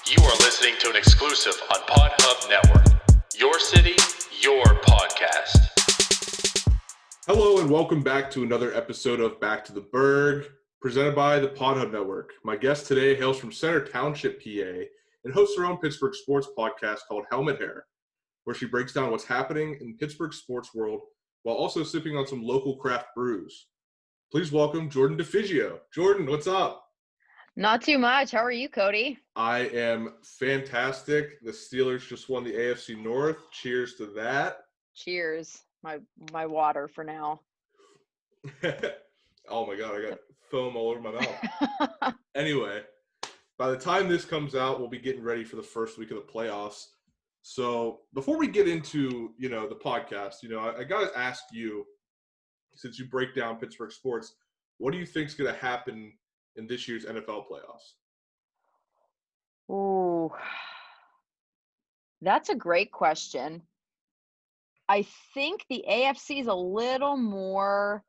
You are listening to an exclusive on PodHub Network. Your city, your podcast. Hello and welcome back to another episode of Back to the Burgh, presented by the PodHub Network. My guest today hails from Center Township, PA, and hosts her own Pittsburgh sports podcast called Helmet Hair, where she breaks down what's happening in Pittsburgh sports world while also sipping on some local craft brews. Please welcome Jordan DeFigio. Jordan, what's up? Not too much. How are you, Cody? I am fantastic. The Steelers just won the AFC North. Cheers to that. Cheers. My water for now. Oh my God, I got foam all over my mouth. Anyway, by the time this comes out, we'll be getting ready for the first week of the playoffs. So before we get into, the podcast, I got to ask you, since you break down Pittsburgh sports, what do you think is going to happen in this year's NFL playoffs? Ooh, that's a great question. I think the AFC is a little more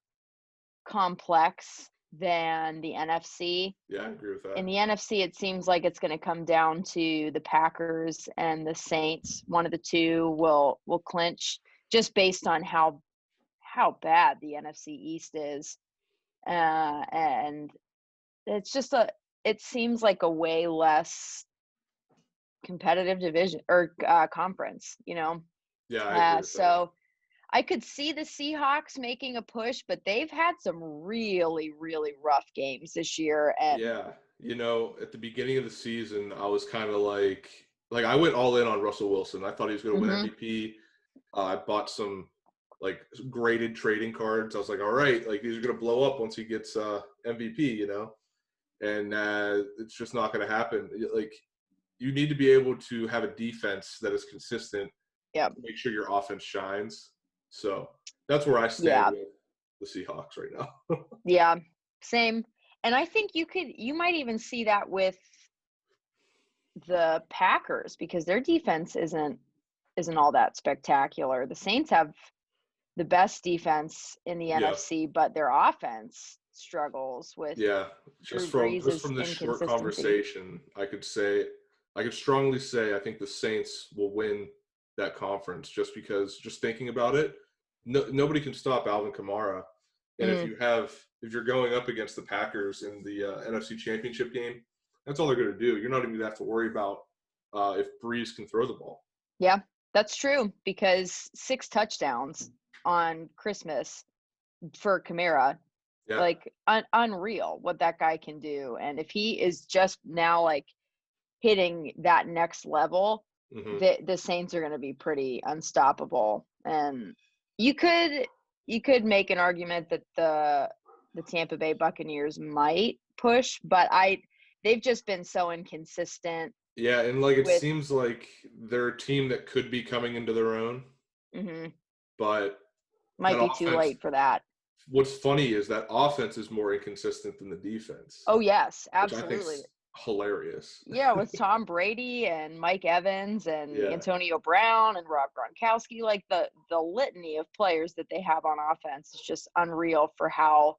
complex than the NFC. Yeah, I agree with that. In the NFC, it seems like it's going to come down to the Packers and the Saints. One of the two will clinch, just based on how bad the NFC East is, and it's just it seems like a way less competitive division or conference, Yeah, I agree with so I could see the Seahawks making a push, but they've had some really, really rough games this year. And yeah, at the beginning of the season, I was kind of like I went all in on Russell Wilson. I thought he was going to win MVP. I bought some graded trading cards. I was like, all right, these are going to blow up once he gets MVP, and it's just not going to happen. You need to be able to have a defense that is consistent. Yeah. Make sure your offense shines. So that's where I stand with the Seahawks right now. Yeah, same. And I think you might even see that with the Packers, because their defense isn't all that spectacular. The Saints have the best defense in the NFC, but their offense struggles with just from this short conversation, I could strongly say I think the Saints will win that conference, just because, just thinking about it, nobody can stop Alvin Kamara. And if you're going up against the Packers in the NFC Championship game, that's all they're going to do. You're not even going to have to worry about if Breeze can throw the ball. Yeah, that's true, because 6 touchdowns on Christmas for Kamara, unreal what that guy can do. And if he is just now hitting that next level, the Saints are going to be pretty unstoppable. And you could make an argument that the Tampa Bay Buccaneers might push, but they've just been so inconsistent. Yeah, and it seems like they're a team that could be coming into their own, but might be too late for that. What's funny is that offense is more inconsistent than the defense. Oh yes, absolutely. Which I think is hilarious. Yeah, with Tom Brady and Mike Evans and Antonio Brown and Rob Gronkowski, the litany of players that they have on offense is just unreal for how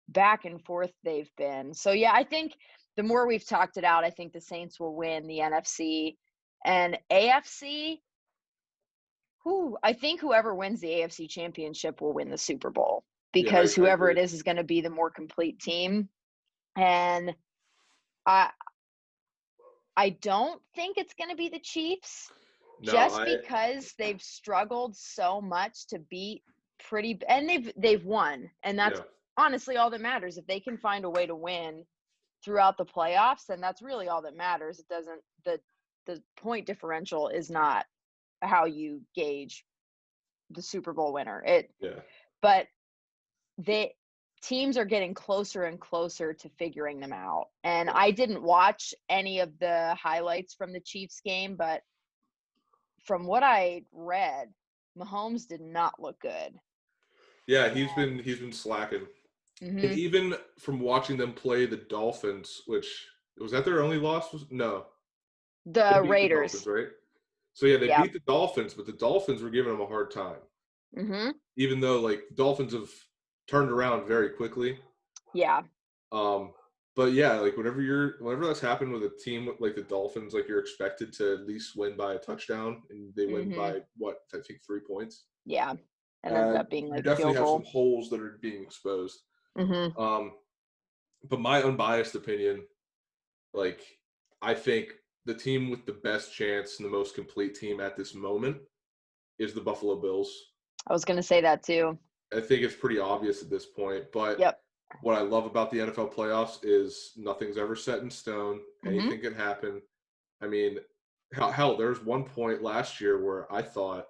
back and forth they've been. So yeah, I think the more we've talked it out, I think the Saints will win the NFC. And AFC, I think whoever wins the AFC Championship will win the Super Bowl, because whoever it is going to be the more complete team. And I don't think it's going to be the Chiefs, because they've struggled so much to beat and they've won, and that's honestly all that matters. If they can find a way to win throughout the playoffs, then that's really all that matters. It doesn't the point differential is not how you gauge the Super Bowl winner. But the teams are getting closer and closer to figuring them out. And I didn't watch any of the highlights from the Chiefs game, but from what I read, Mahomes did not look good. Yeah, he's been slacking. And even from watching them play the Dolphins, which was that their only loss? No, the Raiders, the Dolphins, right? So they beat the Dolphins, but the Dolphins were giving them a hard time. Even though Dolphins have turned around very quickly. Yeah. But But yeah, like whenever that's happened with a team like the Dolphins, like you're expected to at least win by a touchdown, and they win by what, I think 3 points. Yeah, it ended up being You like definitely field have goal. some holes that are being exposed. But my unbiased opinion, like I think the team with the best chance and the most complete team at this moment is the Buffalo Bills. I was going to say that too. I think it's pretty obvious at this point, but Yep. what I love about the NFL playoffs is nothing's ever set in stone. Anything can happen. I mean, hell, there's one point last year where I thought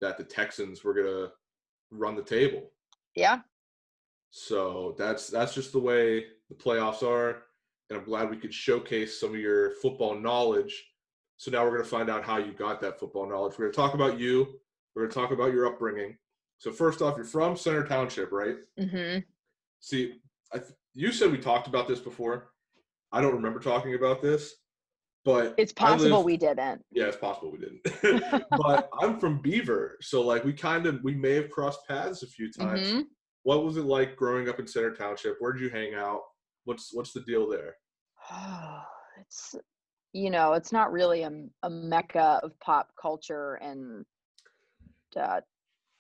that the Texans were going to run the table. Yeah. So that's just the way the playoffs are, and I'm glad we could showcase some of your football knowledge. So now we're going to find out how you got that football knowledge. We're going to talk about you. We're going to talk about your upbringing. So first off, you're from Center Township, right? Mm-hmm. See, you said we talked about this before. I don't remember talking about this, but it's possible we didn't. Yeah, it's possible we didn't. But I'm from Beaver, so like we may have crossed paths a few times. What was it like growing up in Center Township? Where did you hang out? What's the deal there? It's it's not really a mecca of pop culture and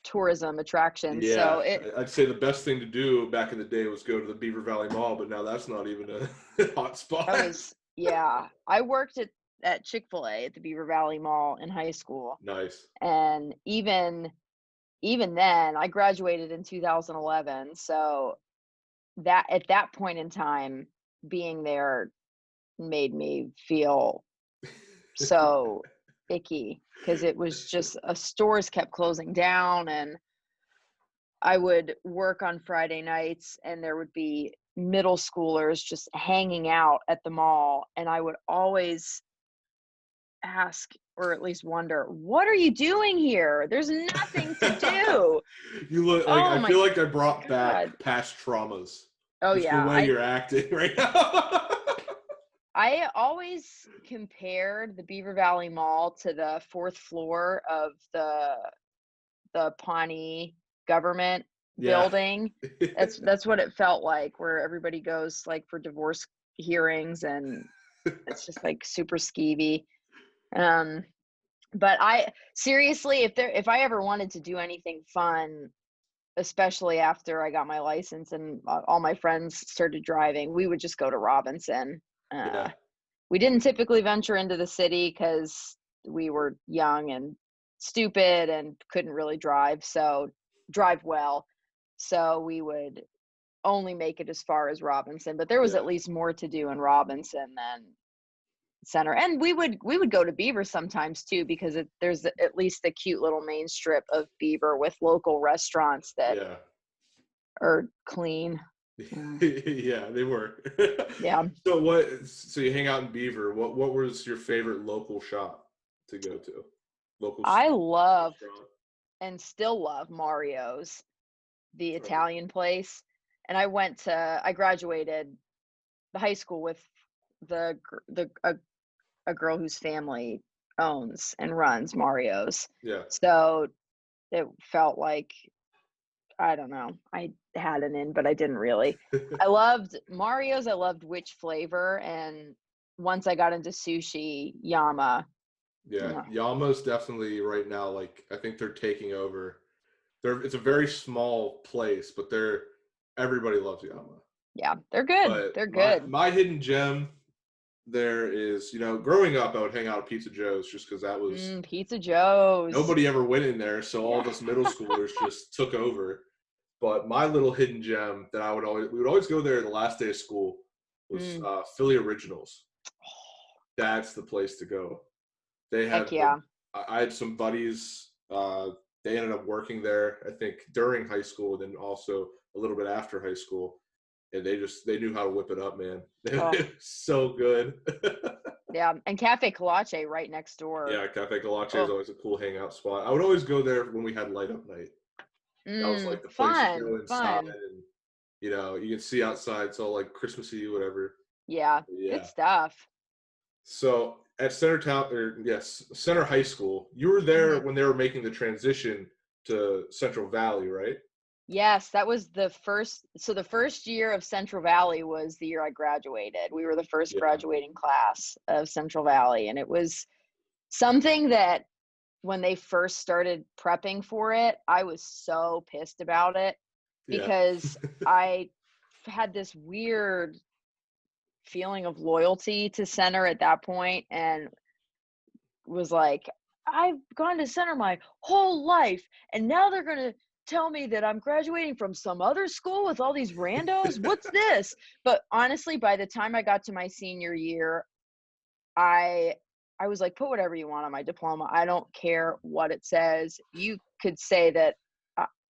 tourism attractions. Yeah, so I'd say the best thing to do back in the day was go to the Beaver Valley Mall, but now that's not even a hot spot. I worked at Chick-fil-A at the Beaver Valley Mall in high school. Nice. And even then, I graduated in 2011. So that at that point in time, being there made me feel so icky, because it was just stores kept closing down, and I would work on Friday nights and there would be middle schoolers just hanging out at the mall, and I would always ask, or at least wonder, what are you doing here? There's nothing to do. You look like I feel like I brought back past traumas. Oh just yeah, the way you're acting right now. I always compared the Beaver Valley Mall to the 4th floor of the Pawnee government building. That's what it felt like, where everybody goes like for divorce hearings, and it's just like super skeevy. But I seriously, if I ever wanted to do anything fun, especially after I got my license and all my friends started driving, we would just go to Robinson. We didn't typically venture into the city because we were young and stupid and couldn't really drive well. So we would only make it as far as Robinson, but there was at least more to do in Robinson than Center. And we would go to Beaver sometimes too, because there's at least the cute little main strip of Beaver with local restaurants that are clean. Yeah, they were. Yeah. So you hang out in Beaver. What was your favorite local shop to go to? I love and still love Mario's, the Italian place. And I graduated the high school with a girl whose family owns and runs Mario's. Yeah. So it felt like, I don't know, I had an in, but I didn't really. I loved Mario's. I loved Which Flavor. And once I got into sushi, Yama. Yeah, Yama's definitely right now, like, I think they're taking over. It's a very small place, but everybody loves Yama. Yeah, they're good. But they're good. My hidden gem there is, growing up, I would hang out at Pizza Joe's just because that was Pizza Joe's. Nobody ever went in there, so all of us middle schoolers just took over. But my little hidden gem that we would always go there the last day of school was Philly Originals. That's the place to go. They had, I had some buddies. They ended up working there, I think, during high school, and then also a little bit after high school. And they knew how to whip it up, man. So good. Yeah, and Cafe Colache right next door. Yeah, Cafe Colache is always a cool hangout spot. I would always go there when we had light up night. That was like the place to go inside, and you can see outside. It's all like Christmassy, whatever. Yeah, good stuff. So at Center High School, you were there when they were making the transition to Central Valley, right? Yes, that was the first. So the first year of Central Valley was the year I graduated. We were the first Yeah. graduating class of Central Valley. And it was something that when they first started prepping for it, I was so pissed about it Yeah. because I had this weird feeling of loyalty to center at that point and was like, I've gone to center my whole life and now they're going to tell me that I'm graduating from some other school with all these randos. What's this? But honestly, by the time I got to my senior year, I was like, put whatever you want on my diploma. I don't care what it says. You could say that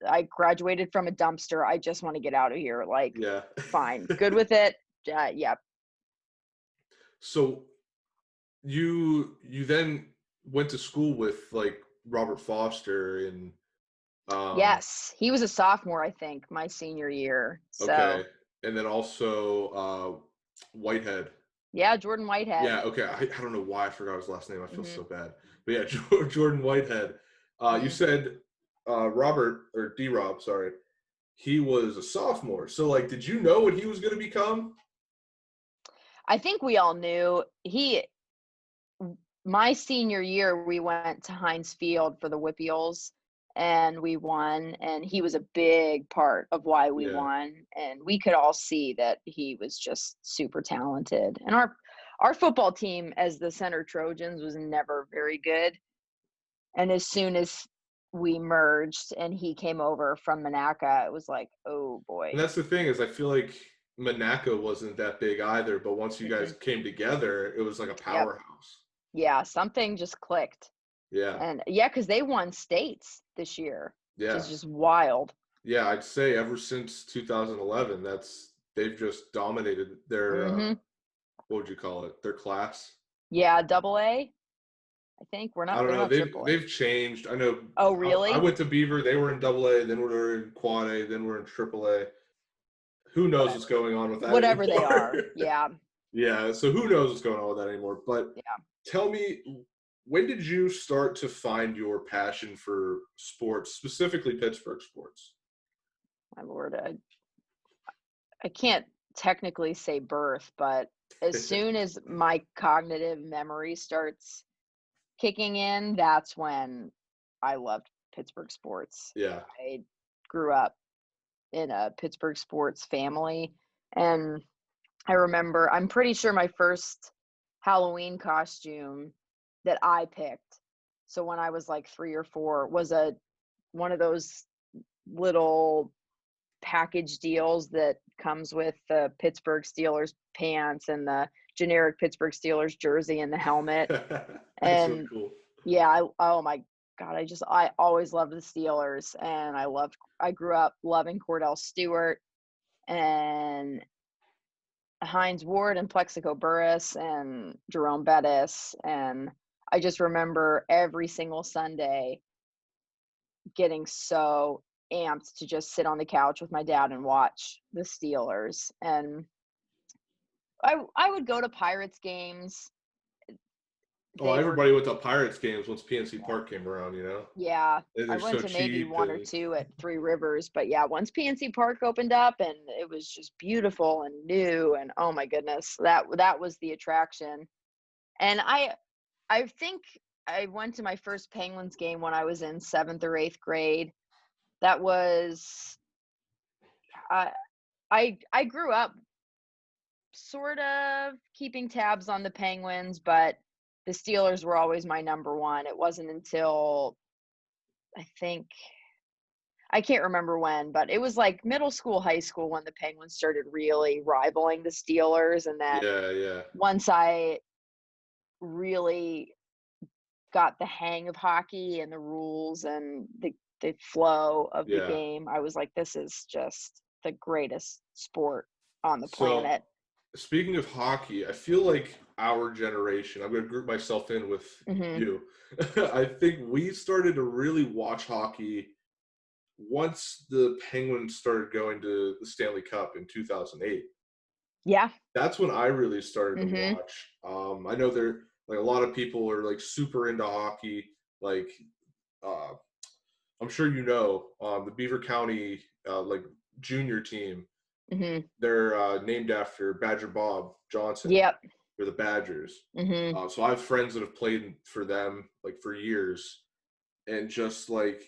I graduated from a dumpster. I just want to get out of here. Like, Yeah. fine, good with it. Yeah. So you then went to school with like Robert Foster and Yes, he was a sophomore, I think, my senior year. So okay, and then also Whitehead. yeah, Jordan Whitehead. Yeah, okay. I don't know why I forgot his last name. I feel so Mm-hmm. bad. But yeah, Jordan Whitehead. You said Robert or D-Rob, sorry. He was a sophomore. So like, did you know what he was going to become? I think we all knew my senior year, we went to Heinz Field for the Whippioles and we won. And he was a big part of why we Yeah. won. And we could all see that he was just super talented. And our football team as the Center Trojans was never very good. And as soon as we merged and he came over from Monaca, it was like, oh boy. And that's the thing is I feel like Monaco wasn't that big either, but once you guys came together, it was like a powerhouse. Yeah, something just clicked. Yeah. And yeah, because they won states this year, Yeah. which is just wild. Yeah, I'd say ever since 2011, they've just dominated their what would you call it? Their class. Yeah, AA. I think we're not. I don't know. They're They've changed. I know. Oh, really? I went to Beaver. They were in AA. Then we were in Quad A. Then we're in AAA. Who knows what's going on with that? Whatever anymore. They are. Yeah. Yeah. So who knows what's going on with that anymore? But yeah. Tell me, when did you start to find your passion for sports, specifically Pittsburgh sports? My Lord, I can't technically say birth, but as soon as my cognitive memory starts kicking in, that's when I loved Pittsburgh sports. Yeah. I grew up in a Pittsburgh sports family. And I remember, I'm pretty sure my first Halloween costume that I picked, so when I was like 3 or 4, was one of those little package deals that comes with the Pittsburgh Steelers pants and the generic Pittsburgh Steelers jersey and the helmet. That's and so cool. Yeah, oh my God, I always loved the Steelers, and I grew up loving Cordell Stewart and Hines Ward and Plexico Burress and Jerome Bettis. And I just remember every single Sunday getting so amped to just sit on the couch with my dad and watch the Steelers. And I would go to Pirates games. Everybody went to Pirates games once PNC Park came around, you know? Yeah, I went to maybe one or two at Three Rivers, but yeah, once PNC Park opened up and it was just beautiful and new, and oh my goodness, that was the attraction. And I think I went to my first Penguins game when I was in 7th or 8th grade. That was I grew up sort of keeping tabs on the Penguins, but the Steelers were always my number one. It wasn't until I can't remember when, but it was like middle school, high school when the Penguins started really rivaling the Steelers. And then once I really got the hang of hockey and the rules and the flow of the game, I was like, this is just the greatest sport on the planet. Speaking of hockey, I feel like our generation, I'm going to group myself in with you. I think we started to really watch hockey once the Penguins started going to the Stanley Cup in 2008. Yeah. That's when I really started to watch. I know there, like, a lot of people are like super into hockey. Like, I'm sure you know, the Beaver County like junior team. Mm-hmm. They're named after Badger Bob Johnson. Yep. They're the Badgers. Mm-hmm. So I have friends that have played for them like for years, and just like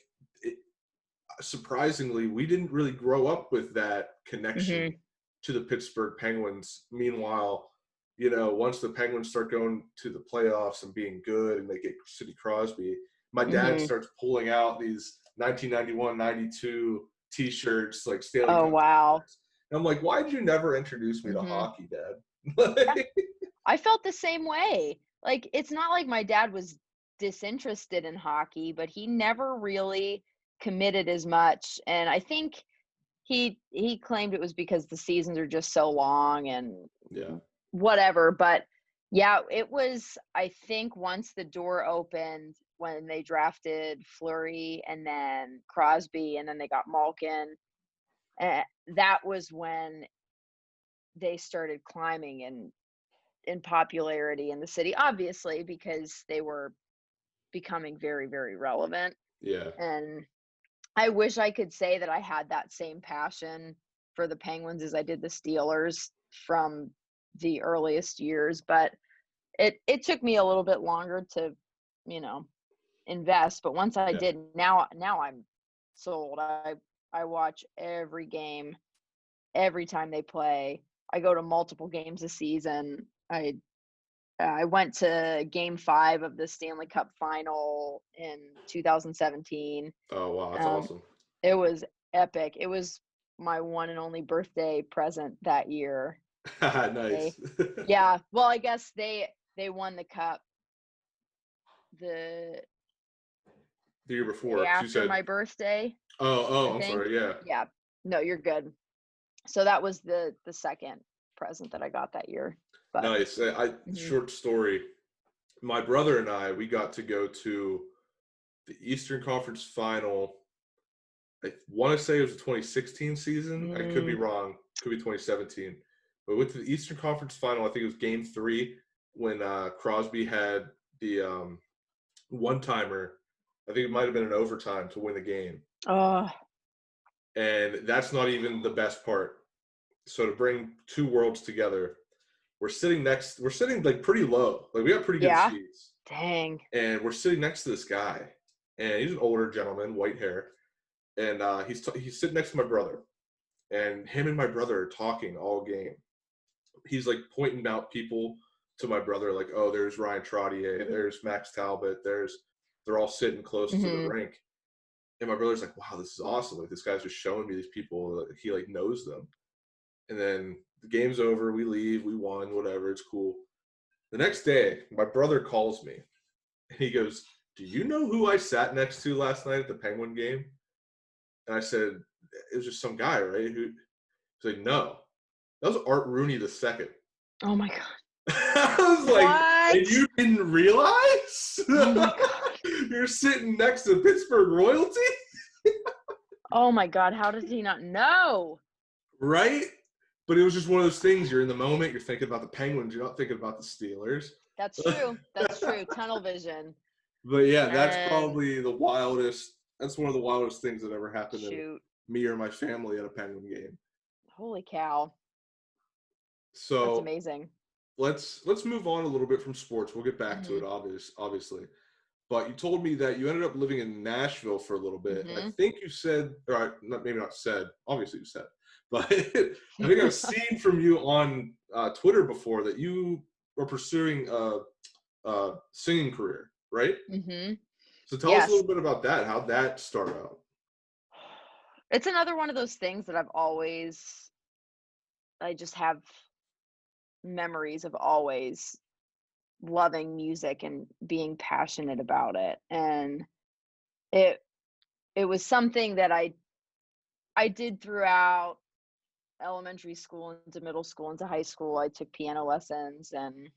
surprisingly, we didn't really grow up with that connection to the Pittsburgh Penguins. Meanwhile, once the Penguins start going to the playoffs and being good and they get Sidney Crosby, my dad starts pulling out these 1991-92 T-shirts, like Stanley Cup wow. T-shirts. And I'm like, why did you never introduce me to hockey, Dad? I felt the same way. Like, it's not like my dad was disinterested in hockey, but he never really committed as much. And I think he claimed it was because the seasons are just so long and whatever. But yeah, it was, I think, once the door opened when they drafted Fleury and then Crosby and then they got Malkin, that was when they started climbing in popularity in the city, obviously, because they were becoming very, very relevant. Yeah. And I wish I could say that I had that same passion for the Penguins as I did the Steelers from the earliest years, but it took me a little bit longer to, invest. But once I did, now I'm sold. I watch every game, every time they play. I go to multiple games a season. I went to Game 5 of the Stanley Cup Final in 2017. Oh wow, that's awesome! It was epic. It was my one and only birthday present that year. Nice. Yeah. Well, I guess they won the cup the year before. After my birthday. I'm sorry. Yeah. Yeah. No, you're good. So that was the second present that I got that year. But, nice. Short story. My brother and I, we got to go to the Eastern Conference Final. I want to say it was the 2016 season. I could be wrong. Could be 2017. But with the Eastern Conference Final, I think it was Game 3 when Crosby had the one-timer. I think it might have been an overtime to win the game. And that's not even the best part. So to bring two worlds together, we're sitting like pretty low. Like we got pretty good seats. Dang. And we're sitting next to this guy. And he's an older gentleman, white hair. And he's sitting next to my brother. And him and my brother are talking all game. He's like pointing out people to my brother, like, oh, there's Ryan Trottier, there's Max Talbot, they're all sitting close to the rink. And my brother's like, wow, this is awesome. Like this guy's just showing me these people. He like knows them. And then the game's over, we leave, we won, whatever, it's cool. The next day, my brother calls me and he goes, do you know who I sat next to last night at the Penguin game? And I said, it was just some guy, right? He's like, no, that was Art Rooney II. Oh my God. I was like, what? And you didn't realize? Oh my God. You're sitting next to Pittsburgh royalty? Oh my God, how does he not know? Right? But it was just one of those things. You're in the moment. You're thinking about the Penguins. You're not thinking about the Steelers. That's true. That's true. Tunnel vision. But yeah, that's probably the wildest. That's one of the wildest things that ever happened to me or my family at a Penguin game. Holy cow. So that's amazing. Let's move on a little bit from sports. We'll get back to it, obviously. But you told me that you ended up living in Nashville for a little bit. I think you said, or maybe not said, obviously you said, but I think I've seen from you on Twitter before that you were pursuing a singing career, right? So tell us a little bit about that. How'd that start out? It's another one of those things that I just have memories of always loving music and being passionate about it. And it was something that I did throughout elementary school into middle school into high school. I took piano lessons and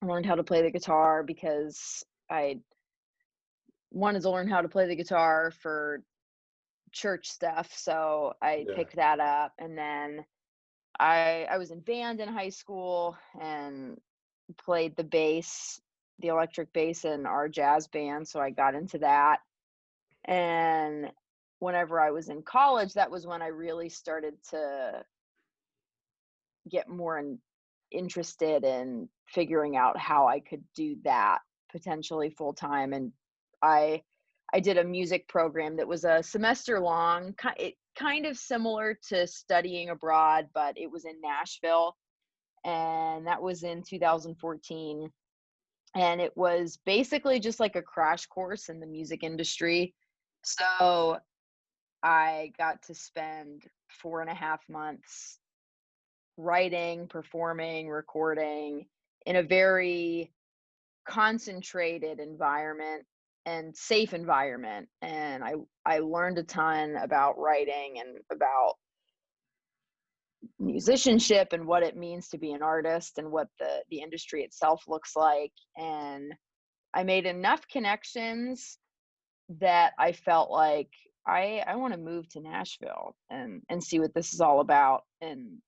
learned how to play the guitar because I wanted to learn how to play the guitar for church stuff. So I picked that up, and then I was in band in high school and played the bass, the electric bass in our jazz band. So I got into that. And whenever I was in college, that was when I really started to get more interested in figuring out how I could do that potentially full time. And I I did a music program that was a semester long, kind of similar to studying abroad, but it was in Nashville, and that was in 2014. And it was basically just like a crash course in the music industry. So I got to spend 4.5 months writing, performing, recording in a very concentrated environment and safe environment. And I learned a ton about writing and about musicianship and what it means to be an artist and what the industry itself looks like. And I made enough connections that I felt like I want to move to Nashville and see what this is all about, and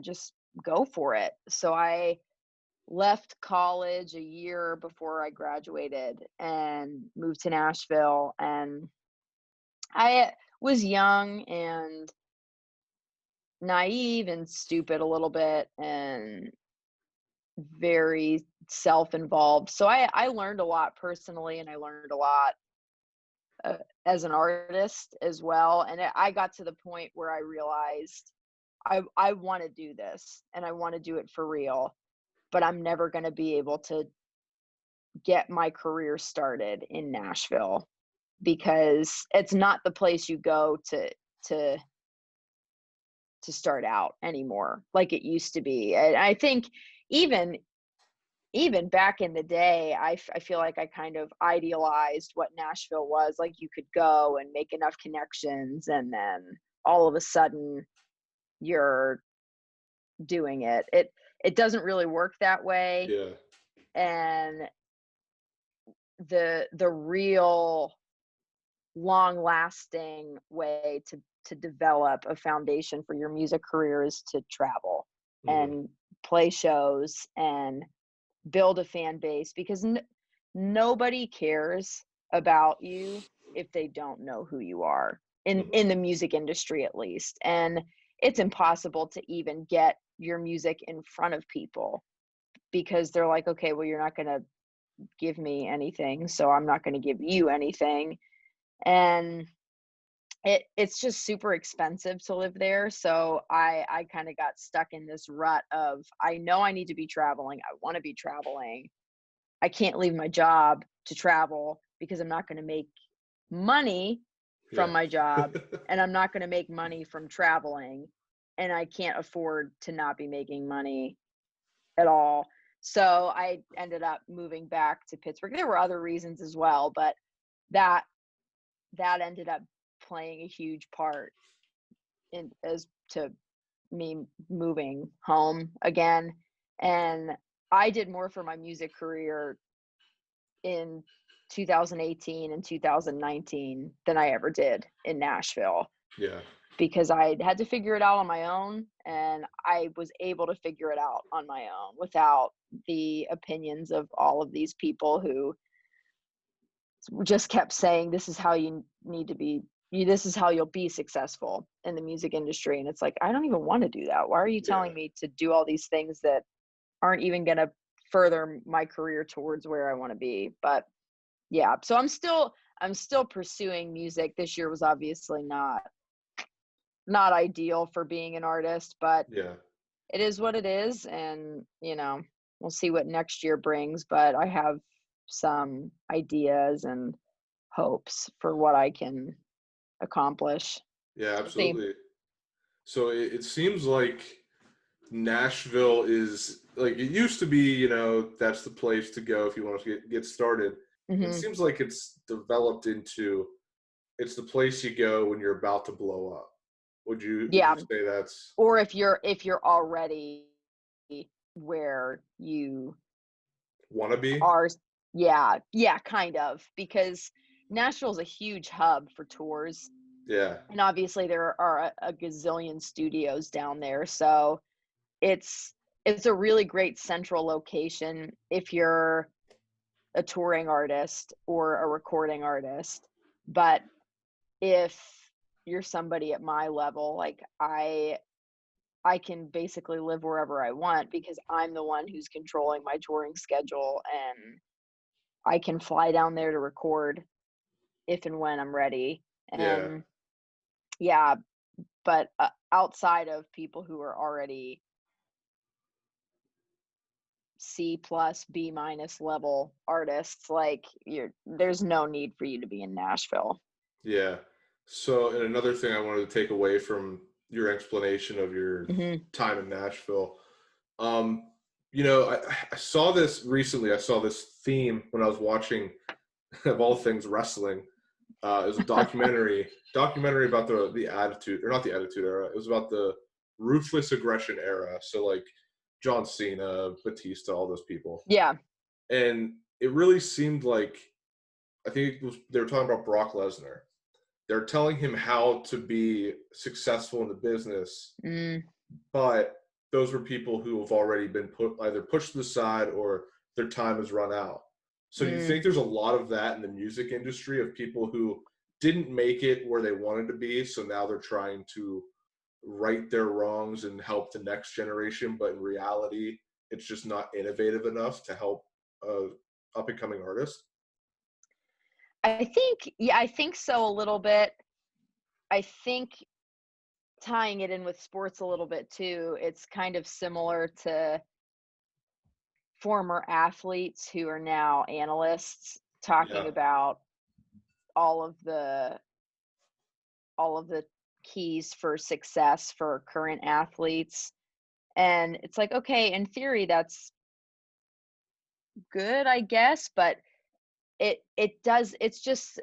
just go for it. So I left college a year before I graduated and moved to Nashville. And I was young and naive and stupid a little bit and very self-involved. So I learned a lot personally, and I learned a lot as an artist as well. And I got to the point where I realized I want to do this, and I want to do it for real, but I'm never going to be able to get my career started in Nashville, because it's not the place you go to start out anymore like it used to be. And I think even back in the day, I feel like I kind of idealized what Nashville was. Like, you could go and make enough connections, and then all of a sudden you're doing it. It doesn't really work that way. Yeah. And the real long lasting way to develop a foundation for your music career is to travel and play shows and build a fan base, because nobody cares about you if they don't know who you are in the music industry, at least. And it's impossible to even get your music in front of people, because they're like, okay, well, you're not going to give me anything, so I'm not going to give you anything. And it's just super expensive to live there. So I kind of got stuck in this rut of, I know I need to be traveling. I want to be traveling. I can't leave my job to travel, because I'm not going to make money from my job, and I'm not going to make money from traveling, and I can't afford to not be making money at all. So I ended up moving back to Pittsburgh. There were other reasons as well, but that ended up playing a huge part in as to me moving home again. And I did more for my music career in 2018 and 2019 than I ever did in Nashville. Yeah. Because I had to figure it out on my own, and I was able to figure it out on my own without the opinions of all of these people who just kept saying, this is how you need to be, this is how you'll be successful in the music industry. And it's like, I don't even want to do that. Why are you telling me to do all these things that aren't even going to further my career towards where I want to be? But yeah, so I'm still pursuing music. This year was obviously not ideal for being an artist, but it is what it is. And, we'll see what next year brings, but I have some ideas and hopes for what I can accomplish. Yeah, absolutely. So it seems like Nashville is, like, it used to be, that's the place to go if you want to get started. Mm-hmm. It seems like it's developed into, it's the place you go when you're about to blow up. Would you say that's, or if you're already where you want to be? Yeah, kind of, because Nashville's a huge hub for tours. Yeah. And obviously there are a gazillion studios down there. So it's a really great central location if you're a touring artist or a recording artist. But if you're somebody at my level, like I can basically live wherever I want because I'm the one who's controlling my touring schedule, and I can fly down there to record if and when I'm ready. Yeah. And yeah, but outside of people who are already C plus B minus level artists, like there's no need for you to be in Nashville. Yeah. So, and another thing I wanted to take away from your explanation of your time in Nashville, I saw this recently. I saw this theme when I was watching, of all things, wrestling. It was a documentary about the attitude, or not the attitude era. It was about the ruthless aggression era. So like John Cena, Batista, all those people. Yeah. And it really seemed like, I think they were talking about Brock Lesnar. They're telling him how to be successful in the business, but those were people who have already been either pushed to the side or their time has run out. So do you think there's a lot of that in the music industry, of people who didn't make it where they wanted to be, so now they're trying to right their wrongs and help the next generation, but in reality, it's just not innovative enough to help up and coming artists? I think so a little bit. I think tying it in with sports a little bit too, it's kind of similar to former athletes who are now analysts talking about all of the keys for success for current athletes. And it's like, okay, in theory that's good, I guess, but it's just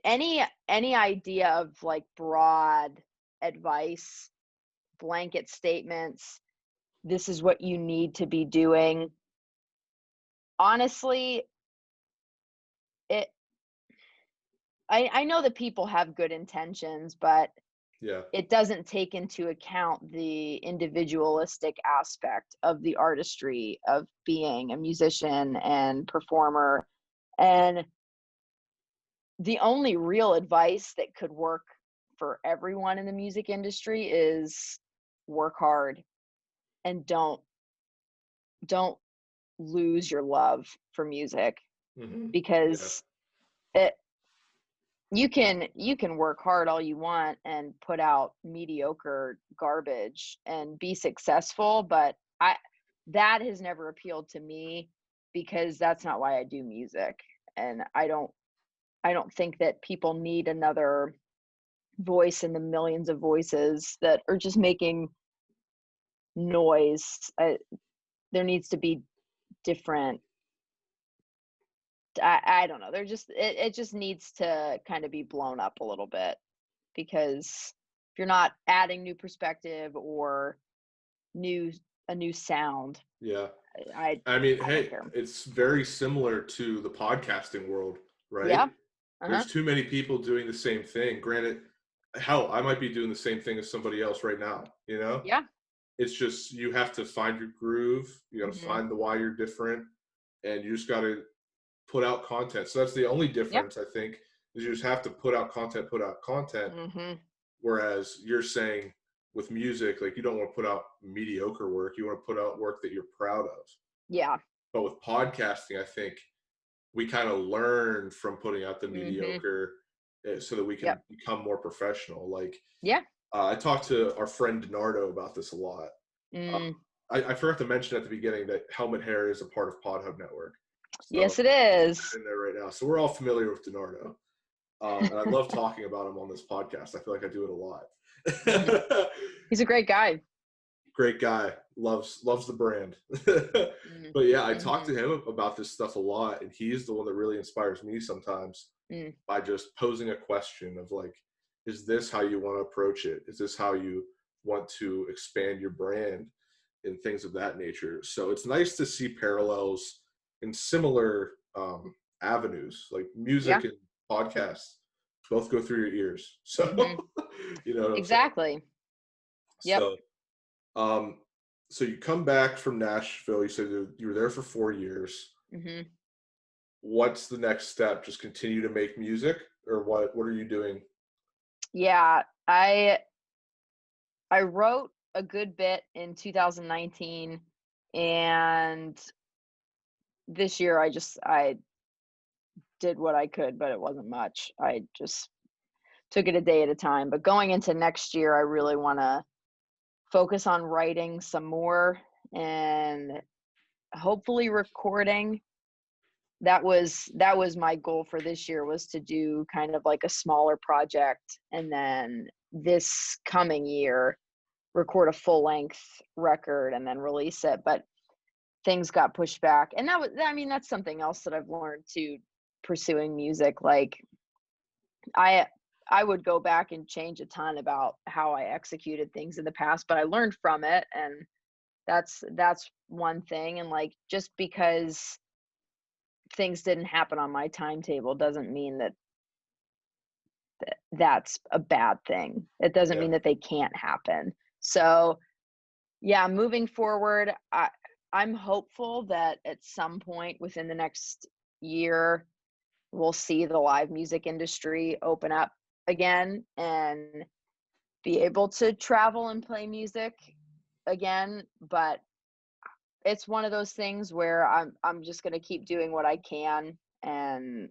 any idea of like broad advice, blanket statements, this is what you need to be doing. Honestly, I know that people have good intentions, but it doesn't take into account the individualistic aspect of the artistry of being a musician and performer. And the only real advice that could work for everyone in the music industry is work hard and don't lose your love for music, because you can work hard all you want and put out mediocre garbage and be successful, but that has never appealed to me, because that's not why I do music. And I don't think that people need another voice in the millions of voices that are just making noise. There needs to be different. I don't know. It just needs to kind of be blown up a little bit, because if you're not adding new perspective or a new sound. Yeah. I mean, hey, it's very similar to the podcasting world, right? Yeah. There's too many people doing the same thing. Granted, hell, I might be doing the same thing as somebody else right now, you know? Yeah. It's just, you have to find your groove. You got to find the why you're different, and you just got to put out content. So that's the only difference, I think, is you just have to put out content. Whereas you're saying with music, like, you don't want to put out mediocre work. You want to put out work that you're proud of. Yeah. But with podcasting, I think we kind of learn from putting out the mediocre, so that we can become more professional. Like, I talked to our friend DiNardo about this a lot. I forgot to mention at the beginning that Helmet Hair is a part of PodHub Network. So yes, it is. in there right now. So we're all familiar with DiNardo. And I love talking about him on this podcast. I feel like I do it a lot. He's a great guy. Great guy. Loves the brand. But yeah, I talk to him about this stuff a lot, and he's the one that really inspires me sometimes by just posing a question of like, is this how you want to approach it? Is this how you want to expand your brand, and things of that nature? So it's nice to see parallels in similar avenues, like music and podcasts both go through your ears. So you know what exactly. Yep. So you come back from Nashville. You said you were there for 4 years. What's the next step? Just continue to make music, or what are you doing Yeah, I wrote a good bit in 2019, and this year I did what I could, but it wasn't much. I just took it a day at a time. But going into next year, I really want to focus on writing some more and hopefully recording. That was my goal for this year, was to do kind of like a smaller project, and then this coming year record a full length record and then release it. But things got pushed back, and that's something else that I've learned too, pursuing music. Like I would go back and change a ton about how I executed things in the past, but I learned from it, and that's one thing. And like, just because things didn't happen on my timetable doesn't mean that that's a bad thing. It doesn't mean that they can't happen. So yeah, moving forward, I'm hopeful that at some point within the next year, we'll see the live music industry open up again and be able to travel and play music again. But it's one of those things where I'm just going to keep doing what I can. And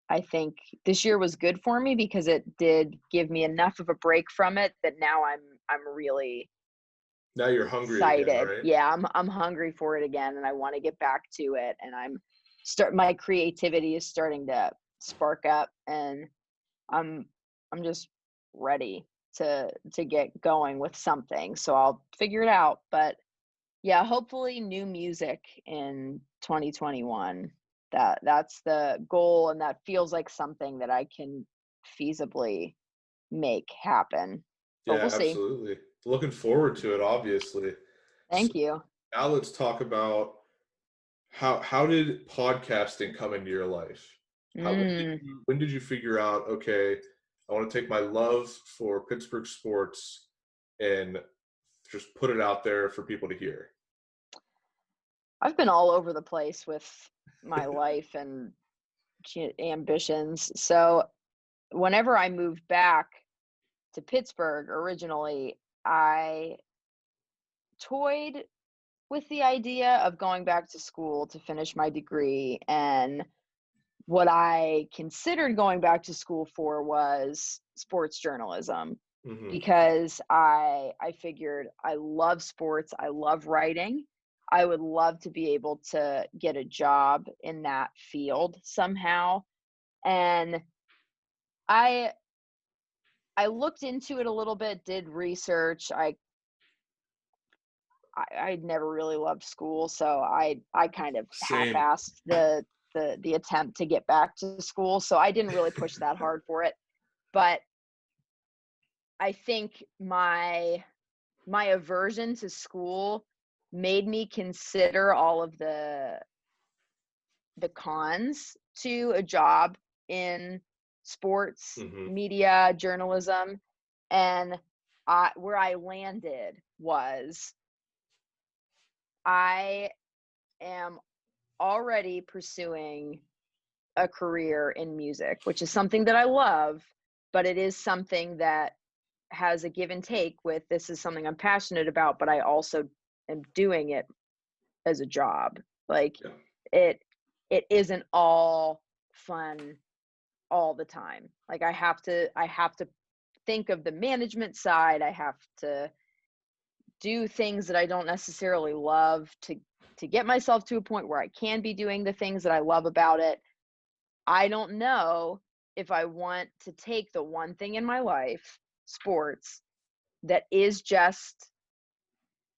I think this year was good for me because it did give me enough of a break from it that now I'm really now you're hungry excited. again, right? Yeah, I'm hungry for it again, and I want to get back to it. And my creativity is starting to spark up, and I'm just ready to get going with something. So I'll figure it out. But yeah, hopefully new music in 2021. That's the goal, and that feels like something that I can feasibly make happen. But Yeah, we'll see. absolutely. Looking forward to it, obviously. So Thank you. now let's talk about how did podcasting come into your life? When did you figure out, okay, I want to take my love for Pittsburgh sports and just put it out there for people to hear? I've been all over the place with my life and ambitions. So whenever I moved back to Pittsburgh originally, I toyed with the idea of going back to school to finish my degree. And what I considered going back to school for was sports journalism, because I figured I love sports, I love writing. I would love to be able to get a job in that field somehow. And I looked into it a little bit, did research. I'd never really loved school, so I kind of Same. half-assed the attempt to get back to school. So I didn't really push that hard for it. But I think my aversion to school made me consider all of the cons to a job in sports, media, journalism. And where I landed was, I am already pursuing a career in music, which is something that I love, but it is something that has a give and take with, this is something I'm passionate about, but I also am doing it as a job. Like it isn't all fun all the time. Like I have to think of the management side. I have to do things that I don't necessarily love to get myself to a point where I can be doing the things that I love about it. I don't know if I want to take the one thing in my life, sports, that is just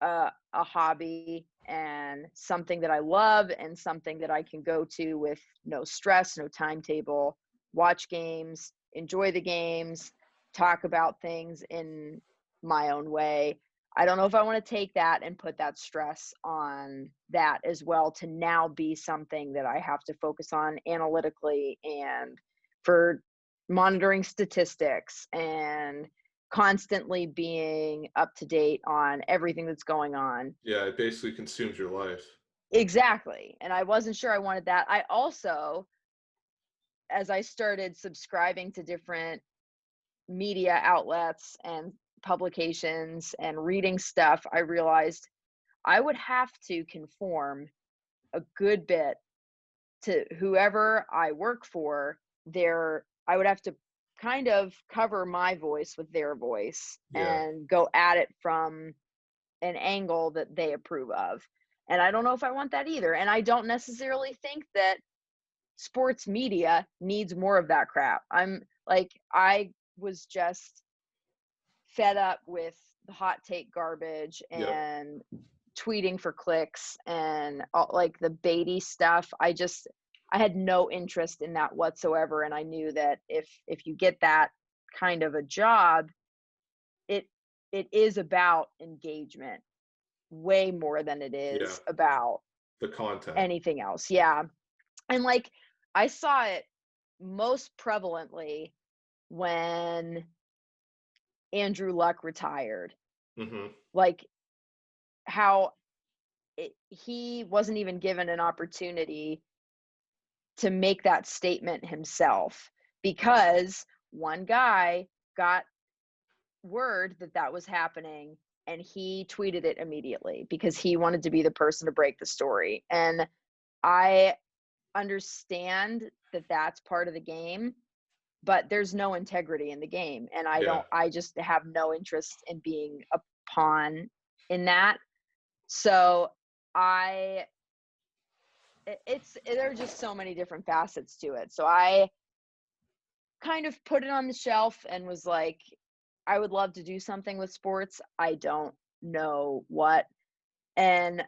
a hobby and something that I love and something that I can go to with no stress, no timetable, watch games, enjoy the games, talk about things in my own way. I don't know if I want to take that and put that stress on that as well, to now be something that I have to focus on analytically and for monitoring statistics and constantly being up to date on everything that's going on. Yeah, it basically consumes your life. Exactly. And I wasn't sure I wanted that. I also, as I started subscribing to different media outlets and publications and reading stuff, I realized I would have to conform a good bit to whoever I work for. I would have to kind of cover my voice with their voice and go at it from an angle that they approve of. And I don't know if I want that either. And I don't necessarily think that sports media needs more of that crap. I was just fed up with the hot take garbage and tweeting for clicks and like the baity stuff. I had no interest in that whatsoever. And I knew that if you get that kind of a job, it is about engagement way more than it is about the content, anything else. Yeah. And like, I saw it most prevalently when Andrew Luck retired. Like how he wasn't even given an opportunity to make that statement himself, because one guy got word that was happening and he tweeted it immediately because he wanted to be the person to break the story. And I understand that that's part of the game, but there's no integrity in the game. And I just have no interest in being a pawn in that. So there are just so many different facets to it. So I kind of put it on the shelf and was like, I would love to do something with sports. I don't know what. And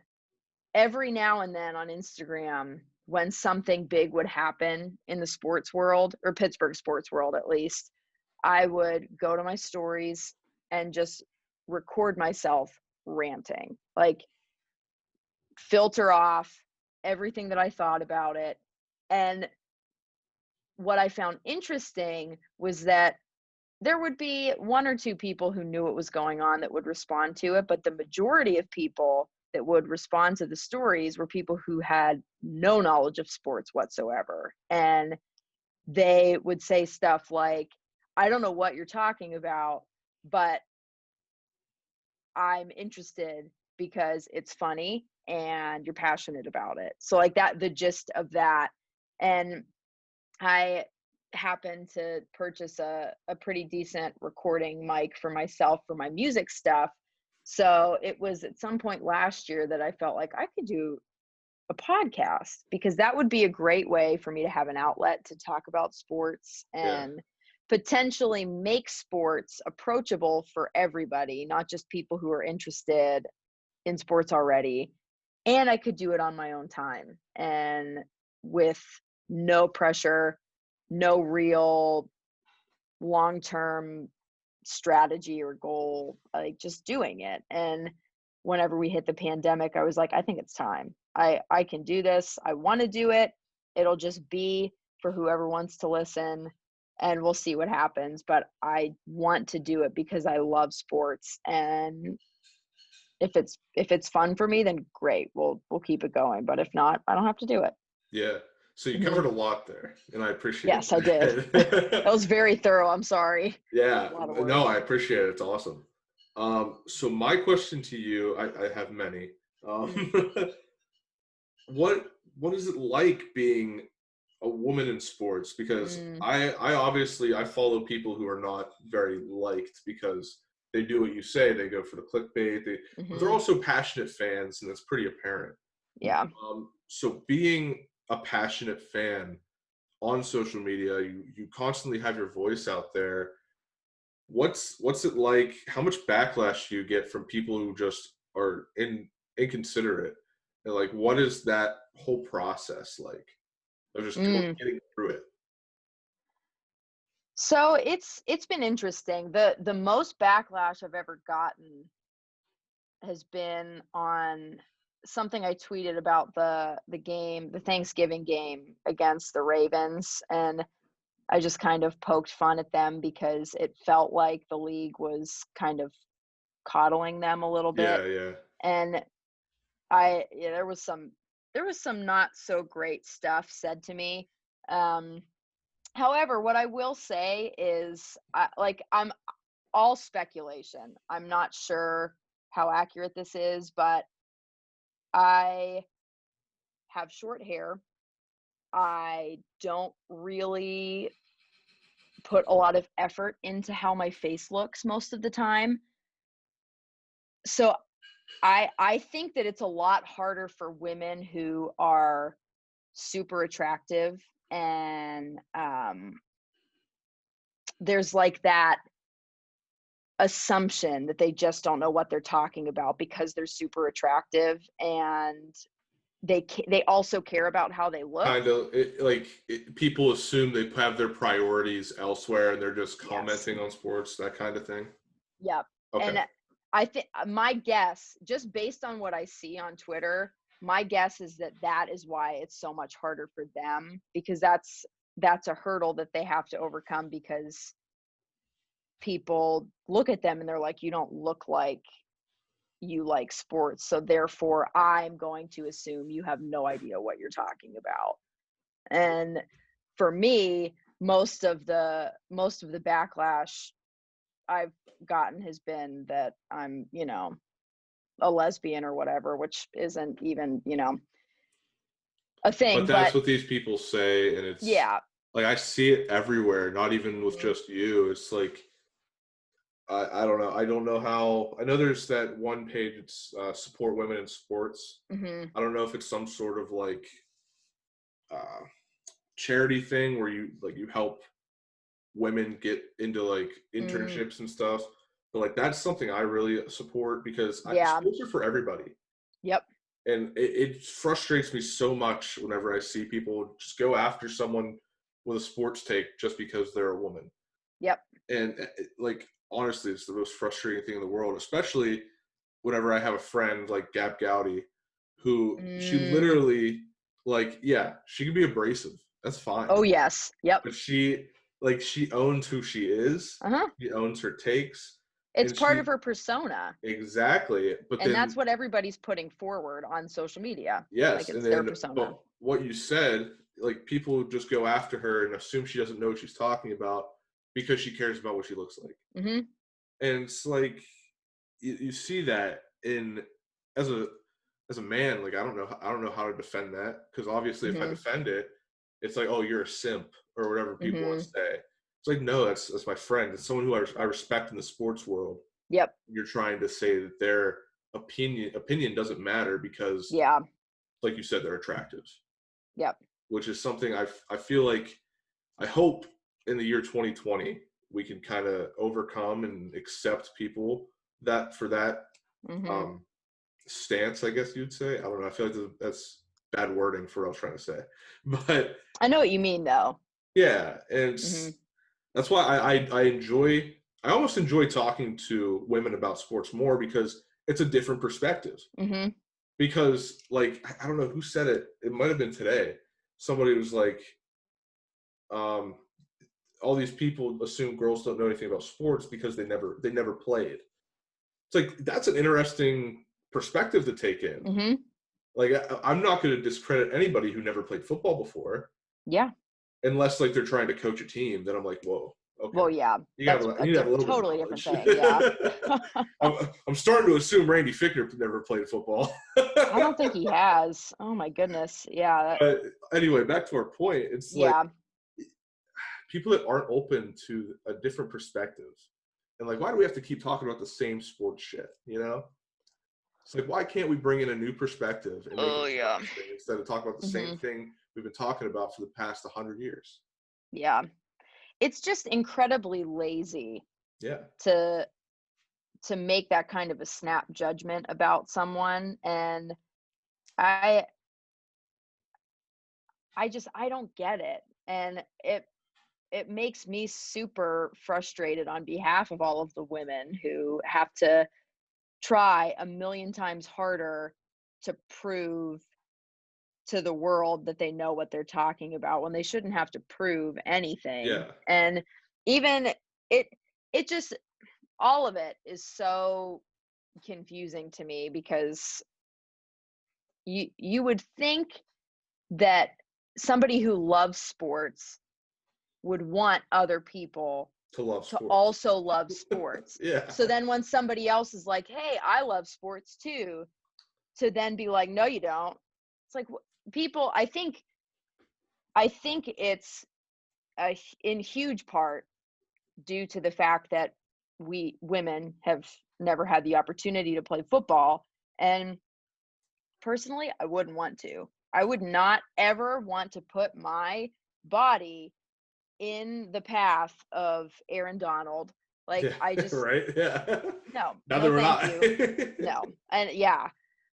every now and then on Instagram, when something big would happen in the sports world, or Pittsburgh sports world at least, I would go to my stories and just record myself ranting, like filter off everything that I thought about it. And what I found interesting was that there would be one or two people who knew what was going on that would respond to it, but the majority of people that would respond to the stories were people who had no knowledge of sports whatsoever. And they would say stuff like, I don't know what you're talking about, but I'm interested because it's funny and you're passionate about it. So like that, the gist of that. And I happened to purchase a pretty decent recording mic for myself for my music stuff. So it was at some point last year that I felt like I could do a podcast, because that would be a great way for me to have an outlet to talk about sports and potentially make sports approachable for everybody, not just people who are interested in sports already. And I could do it on my own time and with no pressure, no real long-term strategy or goal, like just doing it. And whenever we hit the pandemic, I was like, I think it's time. I can do this. I want to do it. It'll just be for whoever wants to listen, and we'll see what happens. But I want to do it because I love sports, and if it's fun for me, then great. We'll keep it going. But if not, I don't have to do it. Yeah. So you covered a lot there, and I appreciate it. Yes, I did. That was very thorough. I'm sorry. Yeah. No, I appreciate it. It's awesome. So my question to you, I have many. What is it like being a woman in sports? Because I obviously follow people who are not very liked because they do what you say. They go for the clickbait. But they're also passionate fans, and that's pretty apparent. Yeah. So being a passionate fan on social media, you constantly have your voice out there. What's it like? How much backlash do you get from people who just are inconsiderate? And like, what is that whole process like of just getting through it? So it's been interesting. The most backlash I've ever gotten has been on something I tweeted about the Thanksgiving game against the Ravens, and I just kind of poked fun at them because it felt like the league was kind of coddling them a little bit. Yeah. And there was some not so great stuff said to me. However, what I will say is, I'm all speculation. I'm not sure how accurate this is, but I have short hair. I don't really put a lot of effort into how my face looks most of the time. So I think that it's a lot harder for women who are super attractive, and there's like that assumption that they just don't know what they're talking about because they're super attractive, and they also care about how they look. Kind of people assume they have their priorities elsewhere and they're just commenting on sports, that kind of thing. Yep. Okay. And I think my guess, just based on what I see on Twitter, my guess is that is why it's so much harder for them, because that's a hurdle that they have to overcome, because people look at them and they're like, you don't look like you like sports, so therefore I'm going to assume you have no idea what you're talking about. And for me, most of the backlash I've gotten has been that I'm, a lesbian or whatever, which isn't even, a thing. But that's what these people say, and it's like I see it everywhere, not even with just you. It's like I don't know. I don't know how. I know there's that one page. It's support women in sports. Mm-hmm. I don't know if it's some sort of like charity thing where you help women get into like internships and stuff. But like that's something I really support, because sports are for everybody. Yep. And it frustrates me so much whenever I see people just go after someone with a sports take just because they're a woman. Yep. And like honestly, it's the most frustrating thing in the world, especially whenever I have a friend like Gab Gowdy, who she literally she can be abrasive. That's fine. Oh yes. Yep. But she owns who she is. Uh-huh. She owns her takes. It's part of her persona. Exactly. And that's what everybody's putting forward on social media. Yes. Like it's their persona. But what you said, like people just go after her and assume she doesn't know what she's talking about because she cares about what she looks like. Mm-hmm. And it's like you see that as a man, like I don't know how to defend that, because obviously if I defend it, it's like, oh, you're a simp or whatever people want to say. It's like, no, that's my friend. It's someone who I respect in the sports world. Yep. You're trying to say that their opinion doesn't matter because, like you said, they're attractive. Yep. Which is something I feel like, I hope in the year 2020 we can kind of overcome and accept people that for that stance, I guess you'd say. I don't know. I feel like that's bad wording for what I was trying to say, but I know what you mean though. Yeah, and that's why I almost enjoy talking to women about sports more, because it's a different perspective. Mm-hmm. Because like I don't know who said it. It might have been today. Somebody was like, all these people assume girls don't know anything about sports because they never played. It's like, that's an interesting perspective to take in. Mm-hmm. Like I'm not going to discredit anybody who never played football before. Yeah. Unless like they're trying to coach a team, then I'm like, whoa. Okay. Well, yeah, you have a little totally bit of different thing. Yeah. I'm starting to assume Randy Fichtner never played football. I don't think he has. Oh my goodness. Yeah. But anyway, back to our point. It's like people that aren't open to a different perspective, and like, why do we have to keep talking about the same sports shit? You know, it's like, why can't we bring in a new perspective and make it interesting instead of talking about the same thing we've been talking about for the past 100 years? Yeah. It's just incredibly lazy. Yeah. To make that kind of a snap judgment about someone, and I don't get it, and it makes me super frustrated on behalf of all of the women who have to try a million times harder to prove to the world that they know what they're talking about, when they shouldn't have to prove anything. Yeah. And even it just, all of it is so confusing to me, because you would think that somebody who loves sports would want other people to also love sports. Yeah. So then when somebody else is like, hey, I love sports too, to then be like, no, you don't. It's like, people, I think it's in huge part due to the fact that we women have never had the opportunity to play football. And personally, I wouldn't want to. I would not ever want to put my body in the path of Aaron Donald. Like, yeah. I just right. Yeah. no, Now no, that we're thank not. you. No. And yeah,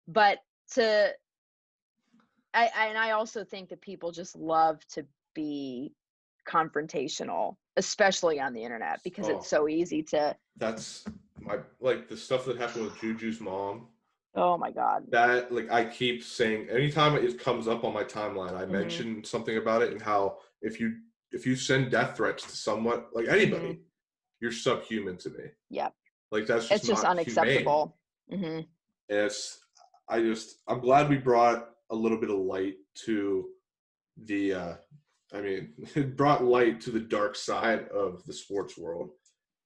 but I also think that people just love to be confrontational, especially on the internet, because it's so easy to. That's like the stuff that happened with Juju's mom. Oh my God. That, like, I keep saying, anytime it comes up on my timeline, I mention something about it, and how if you send death threats to someone, like anybody, you're subhuman to me. Yep. Like, that's It's just not unacceptable. And I'm glad we brought a little bit of light to the it brought light to the dark side of the sports world,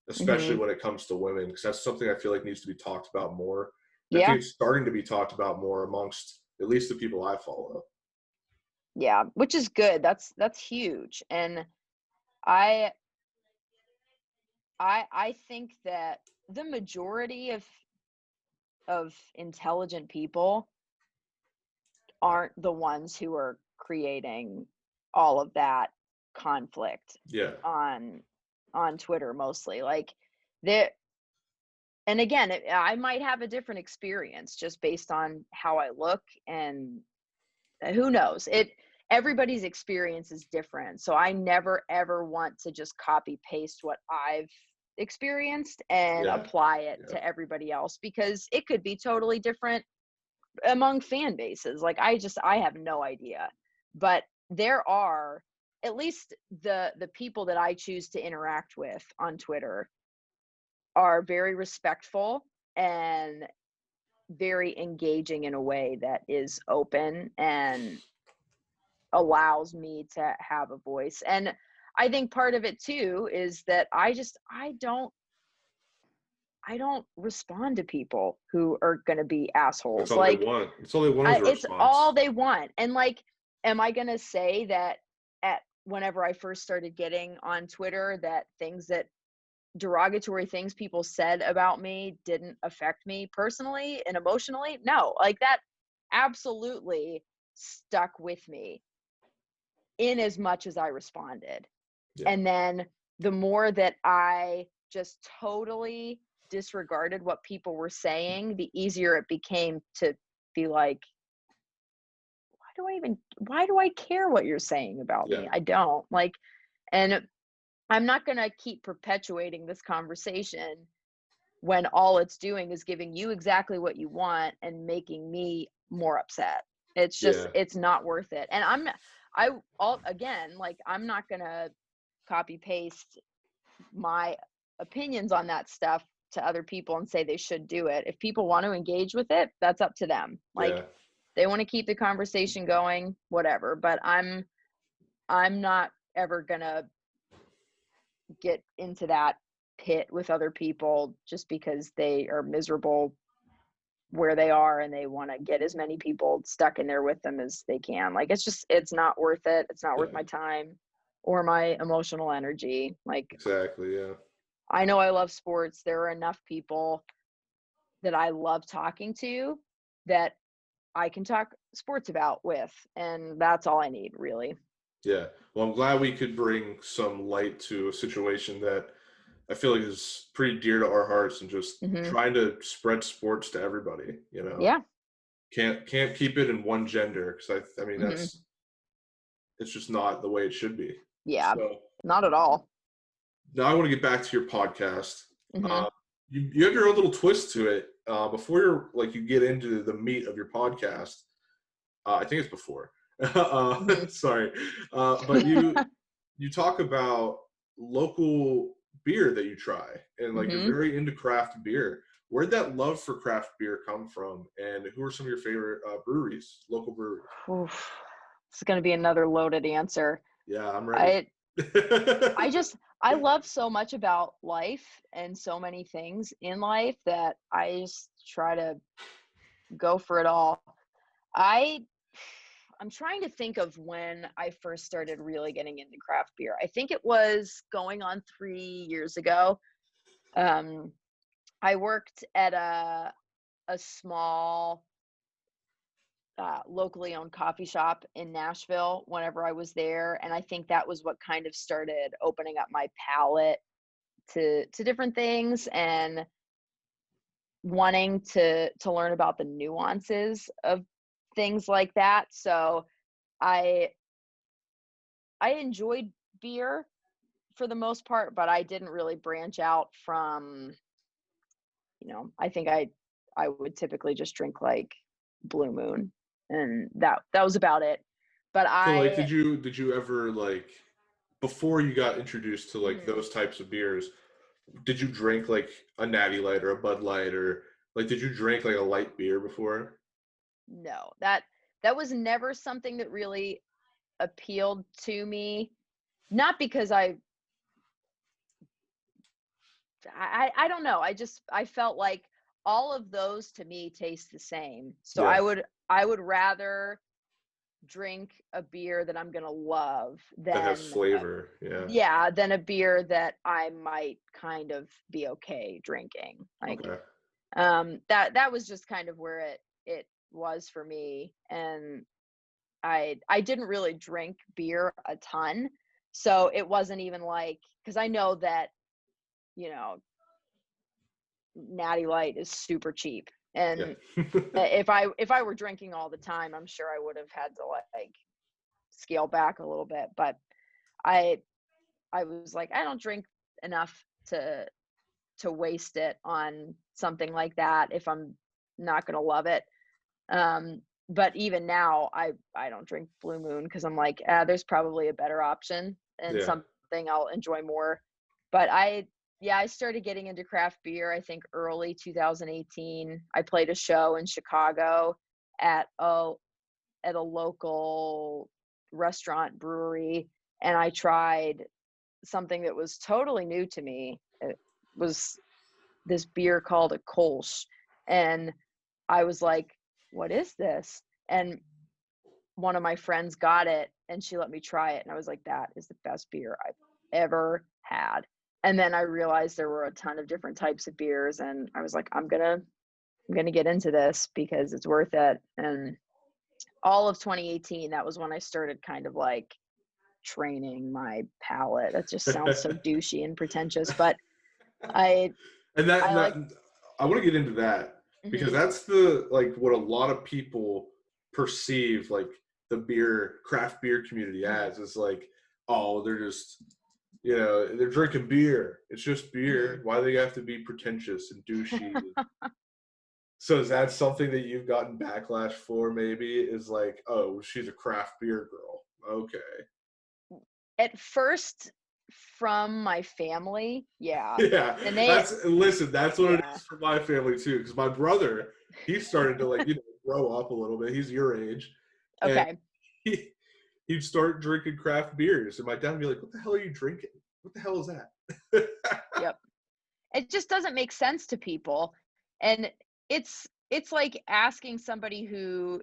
especially when it comes to women, because that's something I feel like needs to be talked about more. I think it's starting to be talked about more amongst at least the people I follow. Yeah, which is good. That's huge. And I think that the majority of intelligent people aren't the ones who are creating all of that conflict on Twitter mostly. Like, and again, I might have a different experience just based on how I look, and who knows, everybody's experience is different. So I never ever want to just copy paste what I've experienced and apply it to everybody else, because it could be totally different among fan bases. Like, I have no idea. But there are, at least the people that I choose to interact with on Twitter are very respectful and very engaging in a way that is open and allows me to have a voice. And I think part of it too is that I don't respond to people who are going to be assholes. That's all they want. It's all they want is a response. It's all they want. And like, am I going to say that whenever I first started getting on Twitter, that derogatory things people said about me didn't affect me personally and emotionally? No, like, that absolutely stuck with me in as much as I responded. And then the more that I just totally disregarded what people were saying, the easier it became to be like, why do I care what you're saying about me? I don't. Like, and I'm not going to keep perpetuating this conversation when all it's doing is giving you exactly what you want and making me more upset. It's just, it's not worth it. And I'm not going to copy paste my opinions on that stuff to other people and say they should do it. If people want to engage with it, that's up to them. Like, they want to keep the conversation going, whatever. But I'm not ever going to get into that pit with other people just because they are miserable where they are and they want to get as many people stuck in there with them as they can. Like, it's not worth it. It's not worth my time or my emotional energy. Like, exactly. Yeah. I know I love sports. There are enough people that I love talking to that I can talk sports about with, and that's all I need, really. Yeah. Well, I'm glad we could bring some light to a situation that I feel like is pretty dear to our hearts, and just trying to spread sports to everybody, Yeah. Can't keep it in one gender, because I mean, it's just not the way it should be. Yeah. So, not at all. Now I want to get back to your podcast. You have your own little twist to it. Before you get into the meat of your podcast, I think it's before. Sorry. But you talk about local beer that you try, and you're very into craft beer. Where'd that love for craft beer come from, and who are some of your favorite breweries, local breweries? Oof. This is going to be another loaded answer. Yeah, I'm ready. I love so much about life and so many things in life that I just try to go for it all. I'm trying to think of when I first started really getting into craft beer. I think it was going on 3 years ago. I worked at a small locally owned coffee shop in Nashville whenever I was there, and I think that was what kind of started opening up my palate to different things and wanting to learn about the nuances of things like that. So I enjoyed beer for the most part, but I didn't really branch out from, I think I would typically just drink like Blue Moon, and that was about it. But So like, I did you ever like, before you got introduced to like mhm, those types of beers, did you drink like a Natty Light or a Bud Light, or like did you drink like a light beer before? no, that was never something that really appealed to me. Not because I don't know. I felt like all of those to me taste the same. So Yeah, I would rather drink a beer that I'm gonna love that has than flavor. Yeah. yeah, than a beer that I might kind of be okay drinking. Like Okay. that was just kind of where it was for me. And I didn't really drink beer a ton. So it wasn't even like, because I know that, you know, Natty Light is super cheap. Yeah. And if I were drinking all the time, I'm sure I would have had to like scale back a little bit. But I I was like, I don't drink enough to waste it on something like that if I'm not gonna love it. But even now, I don't drink Blue Moon because I'm like, there's probably a better option and Yeah. something I'll enjoy more. But yeah, I started getting into craft beer, I think early 2018. I played a show in Chicago at a local restaurant brewery, and I tried something that was totally new to me. It was this beer called a Kolsch, and I was like, what is this? And one of my friends got it and she let me try it. And I was like, that is the best beer I've ever had. And then I realized there were a ton of different types of beers. And I was like, I'm gonna get into this because it's worth it. And all of 2018, that was when I started kind of like training my palate. That just sounds so douchey and pretentious, but I And I like that I want to get into that because mhm, that's the like what a lot of people perceive like the craft beer community mhm, as is like, oh, they're just, they're drinking beer. It's just beer. mhm. Why do they have to be pretentious and douchey? So is that something that you've gotten backlash for? Maybe is like, oh, she's a craft beer girl. Okay. At first, from my family, yeah. Yeah, And they listen, that's what it yeah. is for my family too. Because my brother, he started to like, grow up a little bit. He's your age, and Okay. he he'd start drinking craft beers, and my dad would be like, "What the hell are you drinking? What the hell is that?" Yep. It just doesn't make sense to people. And it's like asking somebody who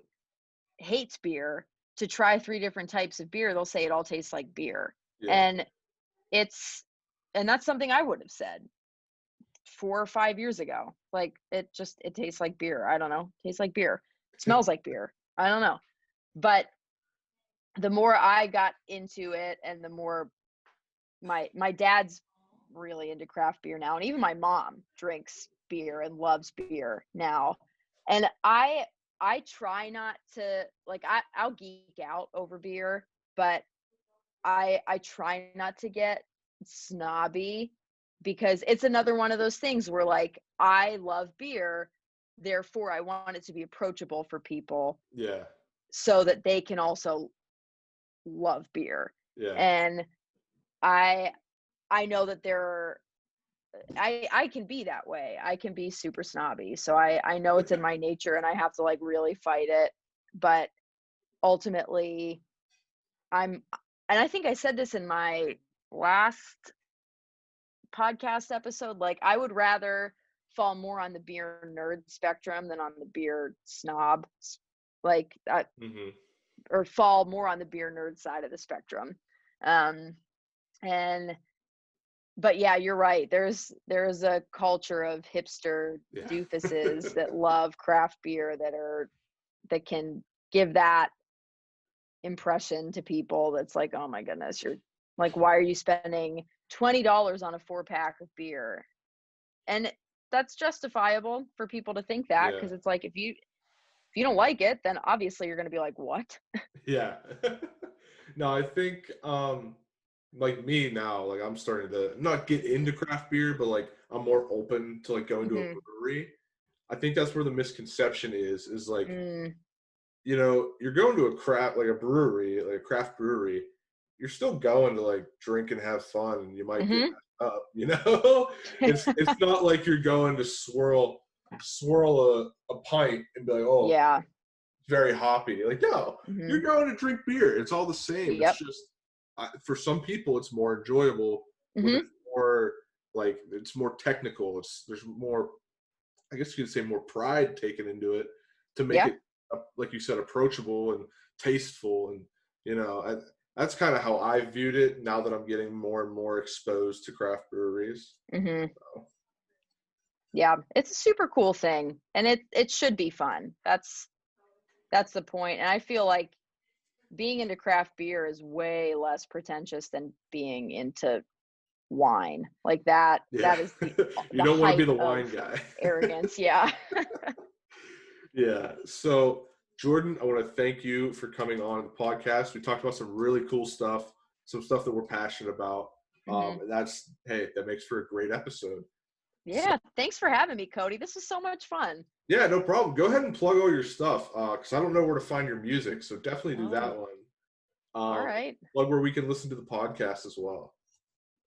hates beer to try 3 different types of beer. They'll say it all tastes like beer. Yeah, And it's and that's something I would have said 4 or 5 years ago. Like it tastes like beer. I don't know. Tastes like beer. Smells like beer. I don't know. But the more I got into it and the more my dad's really into craft beer now, and even my mom drinks beer and loves beer now. And I try not to like I'll geek out over beer, but I try not to get snobby because it's another one of those things where like I love beer, therefore I want it to be approachable for people yeah, so that they can also love beer. yeah. And I I know that there are I can be that way. I can be super snobby. So I know it's in my nature and I have to like really fight it. But ultimately I'm and I think I said this in my last podcast episode, like I would rather fall more on the beer nerd spectrum than on the beer snob, like that, or fall more on the beer nerd side of the spectrum. But yeah, you're right. There's a culture of hipster doofuses that love craft beer that can give that impression to people. That's like, oh my goodness, you're like, why are you spending $20 on a 4-pack of beer? And that's justifiable for people to think that, because it's like, if you don't like it, then obviously you're going to be like, what? Yeah. No, I think like me now, like I'm starting to not get into craft beer, but like I'm more open to like going to a brewery. I think that's where the misconception is like, you know, you're going to a craft brewery, like a craft brewery, you're still going to like drink and have fun, and you might get messed up, you know? It's not like you're going to swirl a pint and be like, oh yeah, very hoppy. Like, no, you're going to drink beer. It's all the same. It's just for some people it's more enjoyable. It's more like, it's more technical. There's more, I guess you could say, more pride taken into it to make it, like you said, approachable and tasteful. And you know, that's kind of how I viewed it now that I'm getting more and more exposed to craft breweries. So. Yeah, it's a super cool thing, and it should be fun. That's the point. And I feel like being into craft beer is way less pretentious than being into wine. Like that is you don't want to be the wine guy. Arrogance. Yeah. Yeah. So Jordan, I want to thank you for coming on the podcast. We talked about some really cool stuff, some stuff that we're passionate about. That makes for a great episode. Yeah. So, thanks for having me, Cody. This is so much fun. Yeah, no problem. Go ahead and plug all your stuff, because I don't know where to find your music. So definitely do that one. All right. Plug where we can listen to the podcast as well.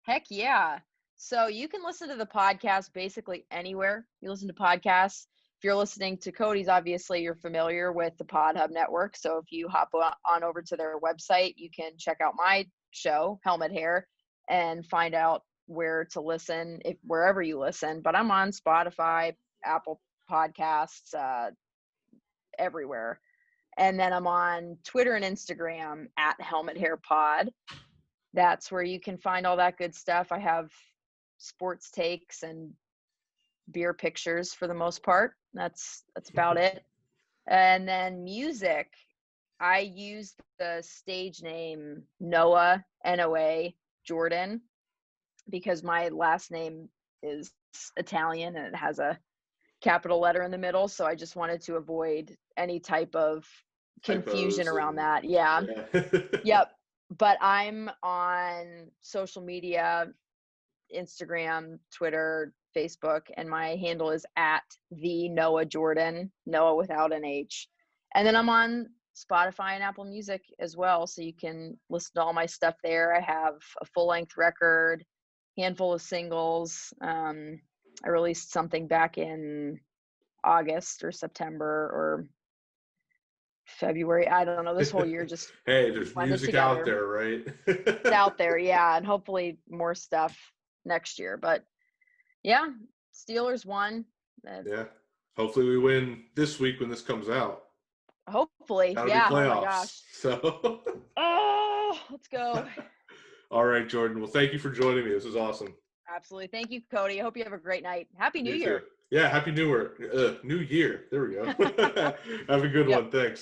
Heck yeah. So you can listen to the podcast basically anywhere you listen to podcasts. If you're listening to Cody's, obviously you're familiar with the Pod Hub Network. So if you hop on over to their website, you can check out my show, Helmet Hair, and find out where to listen, wherever you listen. But I'm on Spotify, Apple Podcasts, everywhere. And then I'm on Twitter and Instagram at Helmet Hair Pod. That's where you can find all that good stuff. I have sports takes and beer pictures for the most part. That's about it. And then music, I use the stage name Noah, N-O-A, Jordan, because my last name is Italian and it has a capital letter in the middle. So I just wanted to avoid any type of confusion around that. Yeah. Yep. But I'm on social media, Instagram, Twitter, Facebook, and my handle is at the Noah Jordan, Noah without an H. And then I'm on Spotify and Apple Music as well, so you can listen to all my stuff there. I have a full-length record, handful of singles. I released something back in August or September or February. I don't know. This whole year just hey, there's music out there, right? It's out there, yeah, and hopefully more stuff next year. But yeah, Steelers won. Yeah, hopefully we win this week when this comes out. Hopefully, that'll yeah. be playoffs, oh my gosh. So. Let's go. All right, Jordan. Well, thank you for joining me. This is awesome. Absolutely. Thank you, Cody. I hope you have a great night. Happy New Year. Too. Yeah, Happy New Year. New Year. There we go. Have a good one. Thanks.